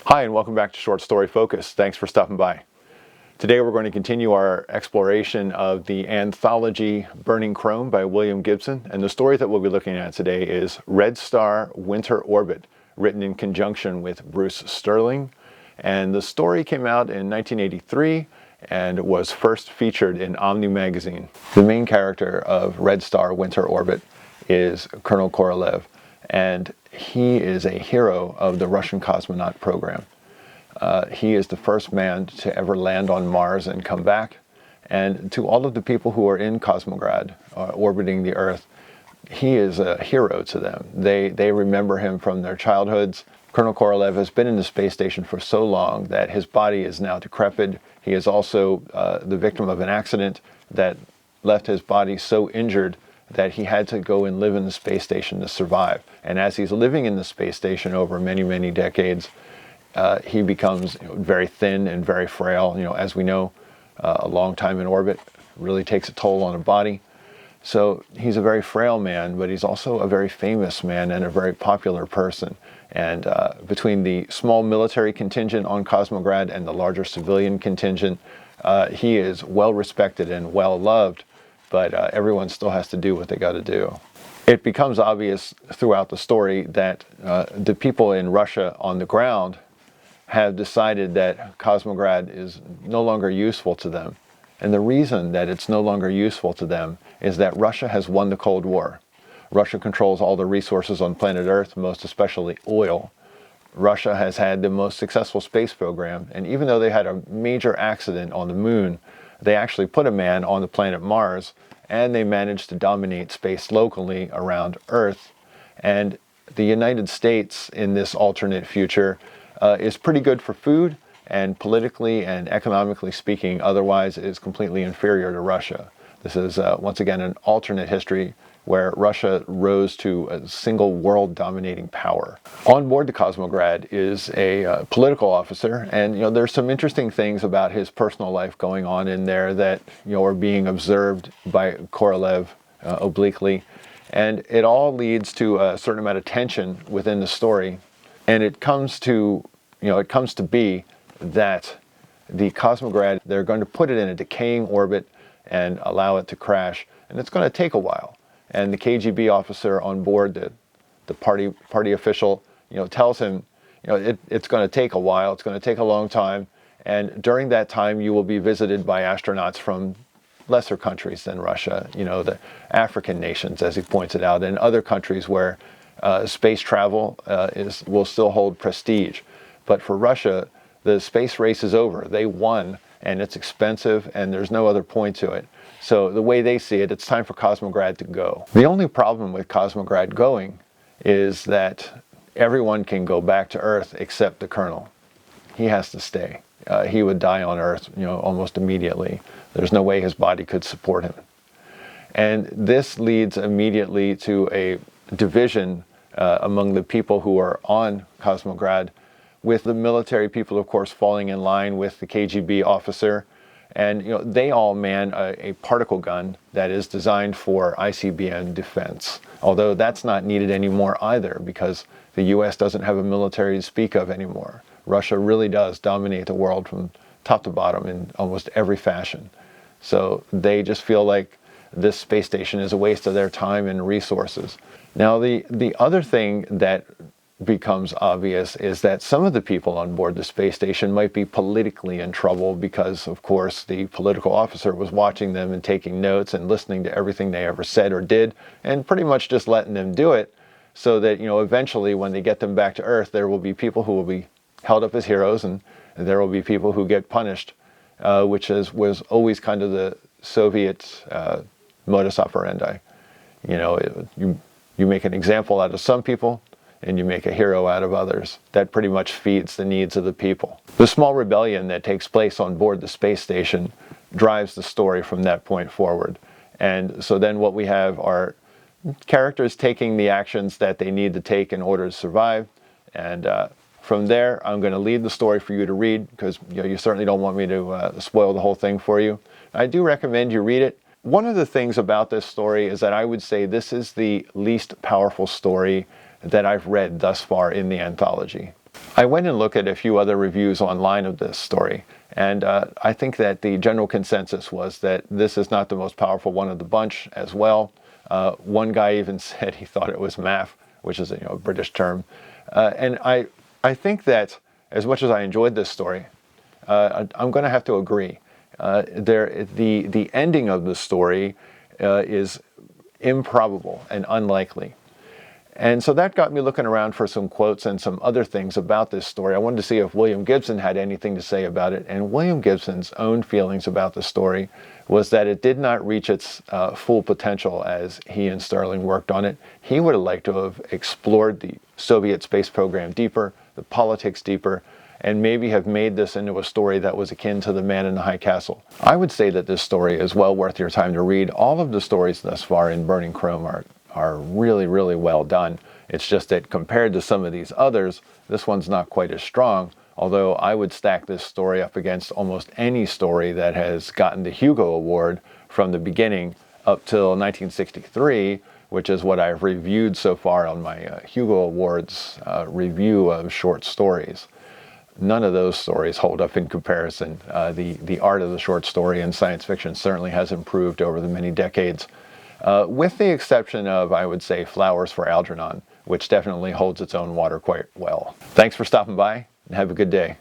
Hi, and welcome back to Short Story Focus. Thanks for stopping by. Today we're going to continue our exploration of the anthology Burning Chrome by William Gibson, and the story that we'll be looking at today is Red Star Winter Orbit, written in conjunction with Bruce Sterling. And the story came out in 1983 and was first featured in Omni magazine. The main character of Red Star Winter Orbit is Colonel Korolev, and he is a hero of the Russian cosmonaut program. He is the first man to ever land on Mars and come back. And to all of the people who are in Cosmograd, orbiting the Earth, he is a hero to them. They remember him from their childhoods. Colonel Korolev has been in the space station for so long that his body is now decrepit. He is also the victim of an accident that left his body so injured that he had to go and live in the space station to survive. And as he's living in the space station over many, many decades, he becomes very thin and very frail. As we know, a long time in orbit really takes a toll on a body. So he's a very frail man, but he's also a very famous man and a very popular person. And between the small military contingent on Cosmograd and the larger civilian contingent, he is well respected and well loved, but everyone still has to do what they got to do. It becomes obvious throughout the story that the people in Russia on the ground have decided that Cosmograd is no longer useful to them. And the reason that it's no longer useful to them is that Russia has won the Cold War. Russia controls all the resources on planet Earth, most especially oil. Russia has had the most successful space program, and even though they had a major accident on the moon, they actually put a man on the planet Mars, and they managed to dominate space locally around Earth. And the United States in this alternate future is pretty good for food, and politically and economically speaking, otherwise is completely inferior to Russia. This is, once again, an alternate history where Russia rose to a single world-dominating power. On board the Cosmograd is a political officer, and there's some interesting things about his personal life going on in there that are being observed by Korolev obliquely, and it all leads to a certain amount of tension within the story, and it comes to be that the Cosmograd, they're going to put it in a decaying orbit and allow it to crash, and it's going to take a while. And the KGB officer on board, the party official, tells him, it's going to take a while, it's going to take a long time, and during that time you will be visited by astronauts from lesser countries than Russia, the African nations, as he points it out, and other countries where space travel will still hold prestige. But for Russia, the space race is over. They won, and it's expensive, and there's no other point to it. So the way they see it, it's time for Cosmograd to go. The only problem with Cosmograd going is that everyone can go back to Earth except the Colonel. He has to stay. He would die on Earth, almost immediately. There's no way his body could support him. And this leads immediately to a division among the people who are on Cosmograd, with the military people, of course, falling in line with the KGB officer. And they all man a particle gun that is designed for ICBM defense. Although that's not needed anymore either, because the US doesn't have a military to speak of anymore. Russia really does dominate the world from top to bottom in almost every fashion. So they just feel like this space station is a waste of their time and resources. Now the other thing that becomes obvious is that some of the people on board the space station might be politically in trouble because, of course, the political officer was watching them and taking notes and listening to everything they ever said or did, and pretty much just letting them do it, so that eventually when they get them back to Earth, there will be people who will be held up as heroes, and there will be people who get punished, which was always kind of the Soviet modus operandi. You make an example out of some people, and you make a hero out of others. That pretty much feeds the needs of the people. The small rebellion that takes place on board the space station drives the story from that point forward. And so then what we have are characters taking the actions that they need to take in order to survive. And from there, I'm going to lead the story for you to read, because you certainly don't want me to spoil the whole thing for you. I do recommend you read it. One of the things about this story is that I would say this is the least powerful story that I've read thus far in the anthology. I went and looked at a few other reviews online of this story, and I think that the general consensus was that this is not the most powerful one of the bunch as well. One guy even said he thought it was math, which is a British term. And I think that as much as I enjoyed this story, I'm going to have to agree. The ending of the story is improbable and unlikely. And so that got me looking around for some quotes and some other things about this story. I wanted to see if William Gibson had anything to say about it. And William Gibson's own feelings about the story was that it did not reach its full potential as he and Sterling worked on it. He would have liked to have explored the Soviet space program deeper, the politics deeper, and maybe have made this into a story that was akin to The Man in the High Castle. I would say that this story is well worth your time to read. All of the stories thus far in Burning Chrome are really, really well done. It's just that compared to some of these others, this one's not quite as strong, although I would stack this story up against almost any story that has gotten the Hugo Award from the beginning up till 1963, which is what I've reviewed so far on my Hugo Awards review of short stories. None of those stories hold up in comparison. The art of the short story in science fiction certainly has improved over the many decades. With the exception of, I would say, Flowers for Algernon, which definitely holds its own water quite well. Thanks for stopping by, and have a good day.